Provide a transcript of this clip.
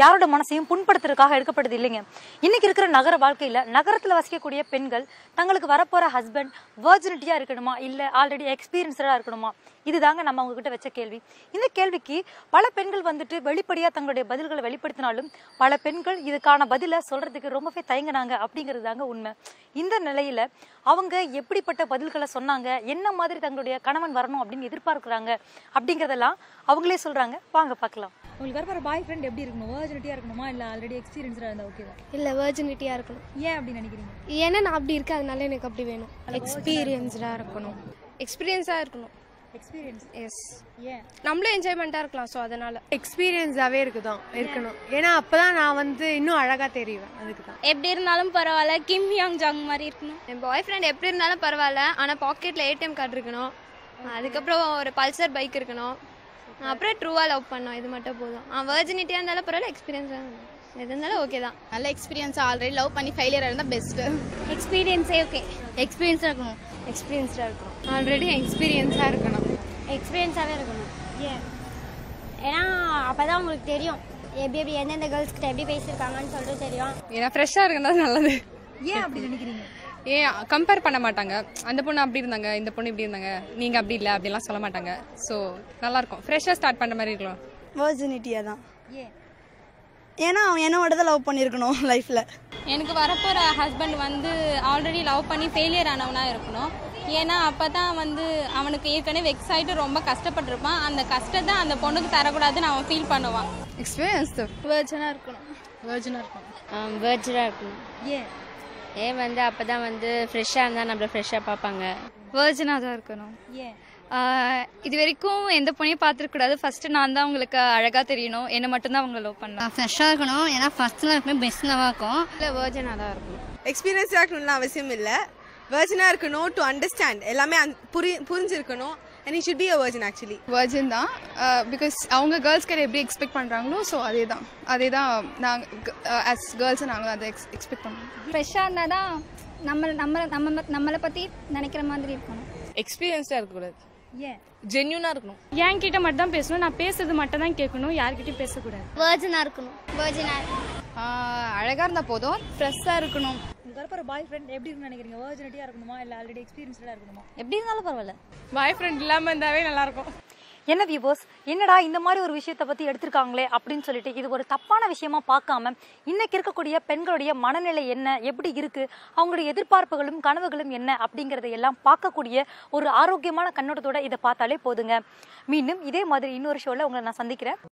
யாரோட மனசையும் புண்படுத்துறதுக்காக எடுக்கப்பட்டது இல்லைங்க. இன்னைக்கு இருக்கிற நகர வாழ்க்கையில நகரத்துல வசிக்கக்கூடிய பெண்கள் தங்களுக்கு வரப்போற ஹஸ்பண்ட் வர்ஜினிட்டியா இருக்கணுமா இல்ல ஆல்ரெடி எக்ஸ்பீரியன்ஸ்டா இருக்கணுமா, இதுதாங்க நம்ம அவங்க கிட்ட வச்ச கேள்வி. இந்த கேள்விக்கு பல பெண்கள் வந்துட்டு வெளிப்படையா தங்களுடைய பதில்களை வெளிப்படுத்தினாலும் பல பெண்கள் இதுக்கான பதில சொல்றதுக்கு ரொம்பவே தயங்கினாங்க அப்படிங்கிறது தாங்க உண்மை. இந்த நிலையில அவங்க எப்படிப்பட்ட பதில்களை சொன்னாங்க, என்ன மாதிரி தங்களுடைய கணவன் வரணும் அப்படின்னு எதிர்பார்க்கிறாங்க அப்படிங்கறதெல்லாம் அவங்களே சொல்றாங்க. வாங்க பார்க்கலாம். உங்களுக்கு வரப்போற பாய் ஃப்ரெண்ட் எப்படி இருக்கணும்? வர்ஜினிட்டியா இருக்கணுமா இல்ல ஆல்ரெடி எக்ஸ்பீரியன்ஸ்டா இருந்தா ஓகேவா? இல்ல வர்ஜினிட்டியா இருக்கணும். ஏன் அப்படி நினைக்கிறீங்க? ஏன்னா நான் அப்படி இருக்கேன், அதனால எனக்கு அப்படி வேணும். எக்ஸ்பீரியன்ஸ்டா இருக்கணும். எக்ஸ்பீரியன்ஸா இருக்கணும். எக்ஸ்பீரியன்ஸ். எஸ். ஏன்? நம்மளும் என்ஜாய்மெண்டா இருக்கலாம். ஸோ அதனால எக்ஸ்பீரியன்ஸாவே இருக்கணும். ஏன்னா அப்பதான் நான் வந்து இன்னும் அழகா தெரியுவேன். அதுக்கு தான். எப்படி இருந்தாலும் பரவாயில்ல, கிம் ஹியாங் ஜாங் மாதிரி இருக்கணும். என் பாய் ஃப்ரெண்ட் எப்படி இருந்தாலும் பரவாயில்ல, ஆனா பாக்கெட்ல ஏடிஎம் கார்டு இருக்கணும். அதுக்கப்புறம் ஒரு பல்சர் பைக் இருக்கணும். அப்புறம் ட்ரூவா லவ் பண்ணோம், இது மட்டும் போதும். வர்ஜினிட்டியா இருந்தாலும் பரவாயில்ல, எக்ஸ்பீரியன்ஸா எது இருந்தாலும் ஓகே தான். நல்ல எக்ஸ்பீரியன்ஸ், ஆல்ரெடி லவ் பண்ணி ஃபெயிலியர் இருந்தா பெஸ்ட். எக்ஸ்பீரியன்ஸே ஓகே. எக்ஸ்பீரியன்ஸா இருக்கணும். எக்ஸ்பீரியன்ஸ்டா இருக்கணும். ஆல்ரெடி எக்ஸ்பீரியன்ஸா இருக்கணும். எக்ஸ்பீரியன்ஸாவே இருக்கணும். ஏன்? ஏன்னா அப்பதான் உங்களுக்கு தெரியும் எப்படி எந்தெந்த கேர்ள்ஸ் கிட்ட எப்படி பேசியிருக்காங்கன்னு சொல்லிட்டு தெரியும். ஏன்னா ஃப்ரெஷ்ஷா இருக்கிறது நல்லது. ஏன் அப்படி நினைக்கிறீங்க? ஏன் கம்பேர் பண்ண மாட்டாங்க. அந்த பொண்ணு அப்படி இருந்தாங்க, இந்த பொண்ணு இப்படி இருந்தாங்க, நீங்க அப்படி இல்லை அப்படிலாம் சொல்ல மாட்டாங்க. ஸோ நல்லா இருக்கும். ஃப்ரெஷ்ஷாக ஸ்டார்ட் பண்ண மாதிரி இருக்கலாம். வர்ஜினிட்டியா தான். ஏன்? ஏன்னா அவன் என்ன மட்டும் தான் லவ் பண்ணியிருக்கணும் லைஃப்ல. எனக்கு வரப்போற ஹஸ்பண்ட் வந்து ஆல்ரெடி லவ் பண்ணி ஃபெயிலியர் ஆனவனா இருக்கணும். ஏன்னா அப்பதான் வந்து அவனுக்கு ஏற்கனவே வெக்ஸ் ஆயிட்டு ரொம்ப கஷ்டப்பட்டிருப்பான். அந்த கஷ்டத்தை அந்த பொண்ணுக்கு தரக்கூடாதுன்னு அவன் ஃபீல் பண்ணுவான். எக்ஸ்பீரியன்ஸ் வர்ஜினா இருக்கணும். வேர்ஜினாக இருக்கும். வேர்ஜினாக இருக்கணும். ஏன்? ஏன் வந்து அப்பதான் வந்து ஃப்ரெஷ்ஷாக இருந்தால் நம்மள ஃப்ரெஷ்ஷாக பார்ப்பாங்க. வர்ஜினாக தான் இருக்கணும். ஏன்? இது வரைக்கும் எந்த பொண்ணையும் பார்த்துருக்கூடாது. ஃபர்ஸ்ட் நான் தான் உங்களுக்கு அழகாக தெரியணும், என்னை மட்டும்தான் அவங்க லவ் பண்ணலாம். ஃப்ரெஷ்ஷாக இருக்கணும். ஏன்னா ஃபர்ஸ்ட்லாம் இருக்குமே பெஸ்ட்லாம் இருக்கும். இல்லை வர்ஜினா தான் இருக்கணும். எக்ஸ்பீரியன்ஸாக இருக்கணும்னு அவசியம் இல்லை. வர்ஜினாக இருக்கணும் டு அண்டர்ஸ்டாண்ட், எல்லாமே புரிஞ்சிருக்கணும். And he should be a virgin actually. Virgin தான். பிகாஸ் அவங்க கேர்ள்ஸ் கிட்ட எப்படி எக்ஸ்பெக்ட் பண்ணுறாங்களோ ஸோ அதே தான் நாங்கள் ஆஸ் கேர்ள்ஸை நாங்கள் அதை எக்ஸ்பெக்ட் பண்ணுவோம். ஃப்ரெஷ்ஷாக இருந்தால் தான் நம்மளை பற்றி நினைக்கிற மாதிரி இருக்கணும். எக்ஸ்பீரியன்ஸ்டாக இருக்கக்கூடாது. ஏன்? ஜென்யூனாக இருக்கணும். என் கிட்ட மட்டும் தான் பேசணும், நான் பேசுறது மட்டும் தான் கேட்கணும், யார்கிட்டயும் பேசக்கூடாது. வர்ஜினா இருக்கணும். வர்ஜினா அழகாக இருந்தால் போதும், ஃப்ரெஷ்ஷாக இருக்கணும். உங்களுக்கு வரப்போற பாய் ஃப்ரெண்ட் எப்படி இருக்குன்னு நினைக்கிறீங்க? வர்ஜினிட்டியா இருக்கணுமா இல்ல ஆல்ரெடி எக்ஸ்பீரியன்ஸ்டா இருக்கணுமா? எப்படி இருந்தாலும் பரவாயில்ல. பாய் ஃப்ரெண்ட் இல்லாமல் இருந்தாவே நல்லாயிருக்கும். என்ன வியூவர்ஸ், என்னடா இந்த மாதிரி ஒரு விஷயத்தை பத்தி எடுத்திருக்காங்களே அப்படின்னு சொல்லிட்டு இது ஒரு தப்பான விஷயமா பார்க்காம இன்னைக்கு இருக்கக்கூடிய பெண்களுடைய மனநிலை என்ன, எப்படி இருக்கு, அவங்களுடைய எதிர்பார்ப்புகளும் கனவுகளும் என்ன அப்படிங்கறத எல்லாம் பார்க்கக்கூடிய ஒரு ஆரோக்கியமான கண்ணோட்டத்தோட இதை பார்த்தாலே போதுங்க. மீண்டும் இதே மாதிரி இன்னொரு ஷோல உங்களை நான் சந்திக்கிறேன்.